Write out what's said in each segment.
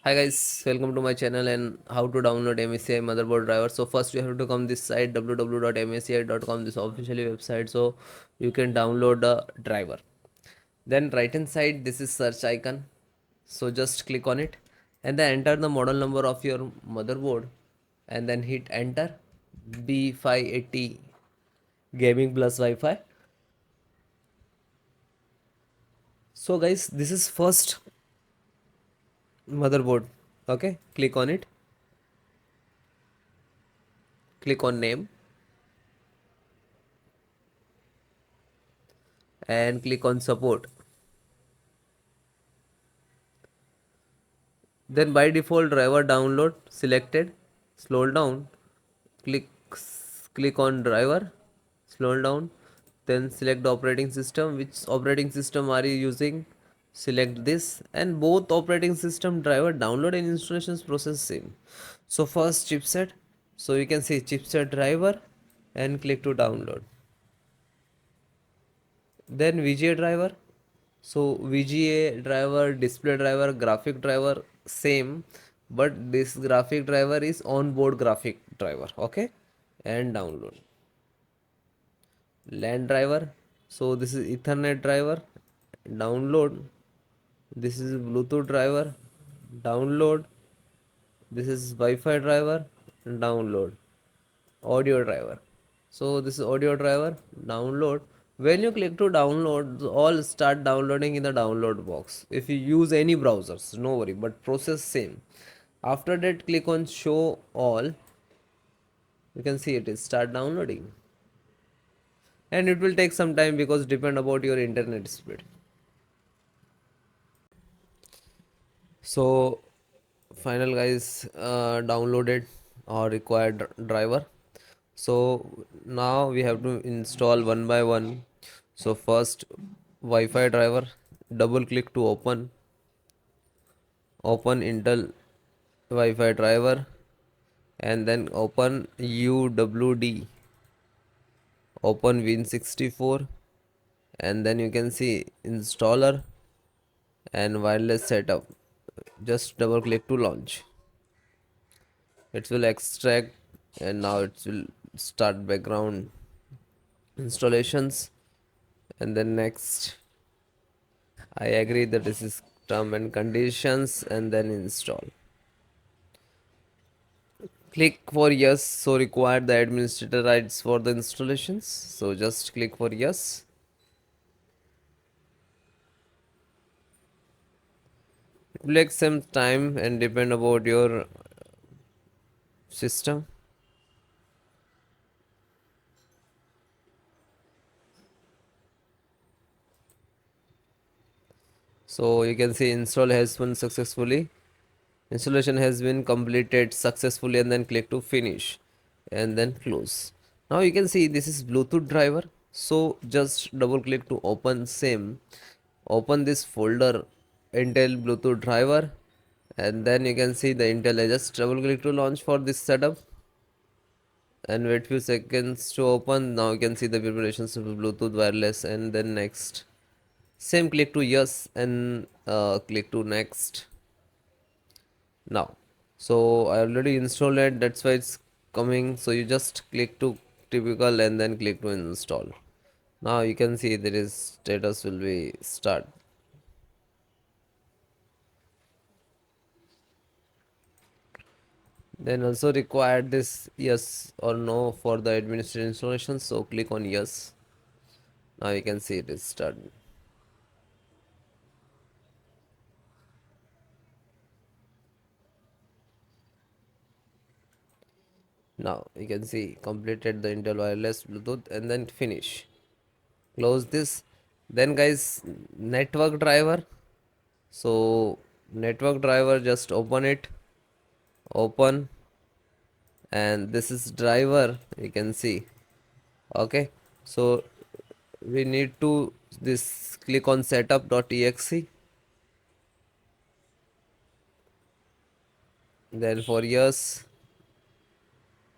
Hi guys, welcome to my channel and how to download MSI motherboard driver. So first you have to come this site www.msi.com, this officially website, so you can download the driver. Then right hand side this is search icon, so just click on it and then enter the model number of your motherboard and then hit enter. B580 gaming plus Wi-Fi. So guys, this is first motherboard. Okay, click on it, click on name and click on support. Then by default driver download selected. Scroll down, click click on driver, scroll down, then select the operating system. Which operating system are you using? Select this, and both operating system driver download and installations process same. So first chipset, so you can see chipset driver and click to download. Then VGA driver, so VGA driver, display driver, graphic driver same, but this graphic driver is onboard graphic driver. Okay, and download. LAN driver, so this is Ethernet driver, download. This is Bluetooth driver, download. This is Wi-Fi driver, download. Audio driver, so this is audio driver, download. When you click to download, all start downloading in the download box. If you use any browsers, no worry, but process same. After that, click on show all. You can see it is start downloading, and it will take some time because depend about your internet speed. So final guys, downloaded or required driver. So now we have to install one by one. So first Wi-Fi driver, double click to open Intel Wi-Fi driver, and then open UWD, open Win64, and then you can see installer and wireless setup. Just double click to launch. It will extract, and now it will start background installations, and then next I agree that this is term and conditions, and then install. Click for yes, so require the administrator rights for the installations, so just click for yes. It will take some time and depend about your system. So you can see install has been successfully, installation has been completed successfully, and then click to finish and then close. Now you can see this is Bluetooth driver, so just double click to open same, open this folder Intel Bluetooth driver, and then you can see the Intel. I just double click to launch for this setup and wait few seconds to open. Now you can see the preparations of Bluetooth wireless, and then next same, click to yes and click to next. Now so I already installed it, that's why it's coming. So you just click to typical and then click to install. Now you can see there is status will be start. Then also required this yes or no for the administrative installation, so click on yes. Now you can see it is started. Now you can see completed the Intel wireless Bluetooth, and then finish. Close this. Then guys, network driver. So network driver, just open it, open, and this is driver, you can see. Okay, so we need to this click on setup.exe, then for yes,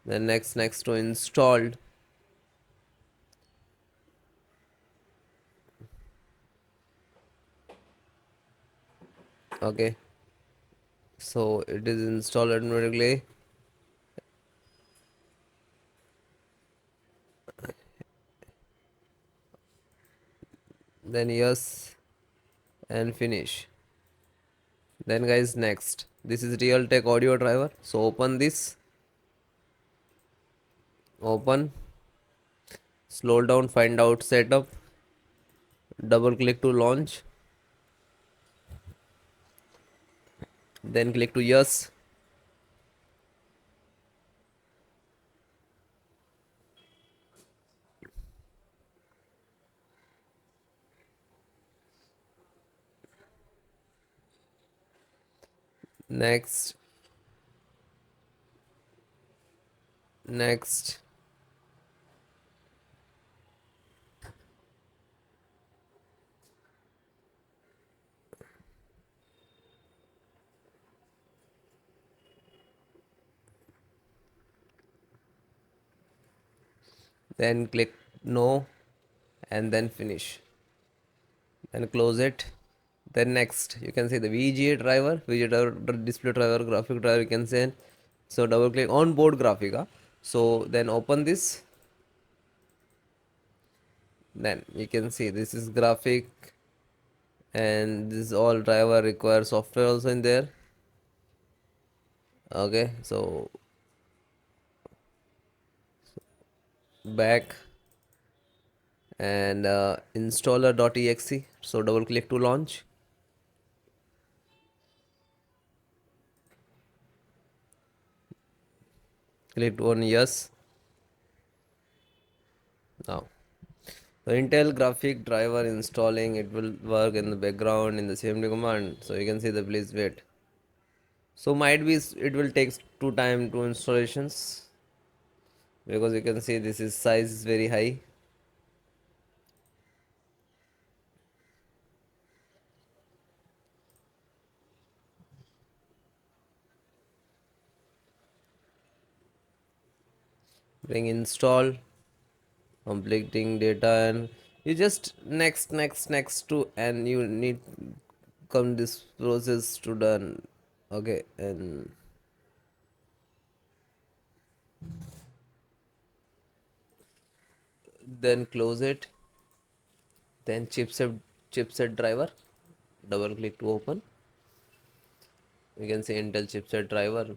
then next to installed. Okay, So it is installed automatically. Then yes, and finish. Then guys, next, this is Realtek audio driver. So open this, open, scroll down, find out setup, double click to launch, then click to yes. Next, next, then click no, and then finish. Then close it. Then next, you can see the VGA driver, VGA driver, display driver, graphic driver, you can say. So double click on board graphic. So then open this. Then you can see this is graphic, and this all driver require software also in there. Okay, so back and installer.exe. So double click to launch. Click on yes. Now the Intel graphic driver installing, it will work in the background in the CMD command. So you can see the please wait. So might be it will take two time to installations, because you can see this is size is very high. Bring install, completing data, and you just next to, and you need come this process to done. Okay, and then close it. Then chipset driver, double click to open. You can see Intel chipset driver,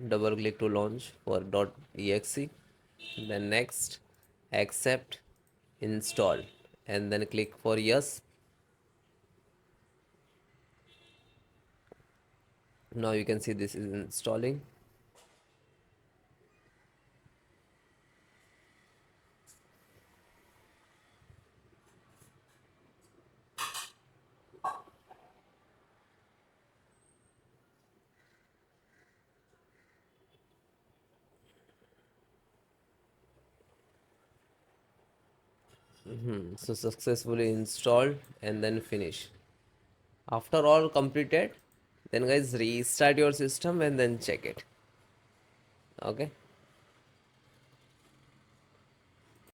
double click to launch for .exe. Then next, accept, install, and then click for yes. Now you can see this is installing. So successfully installed, and then finish. After all completed, then guys restart your system and then check it. Okay.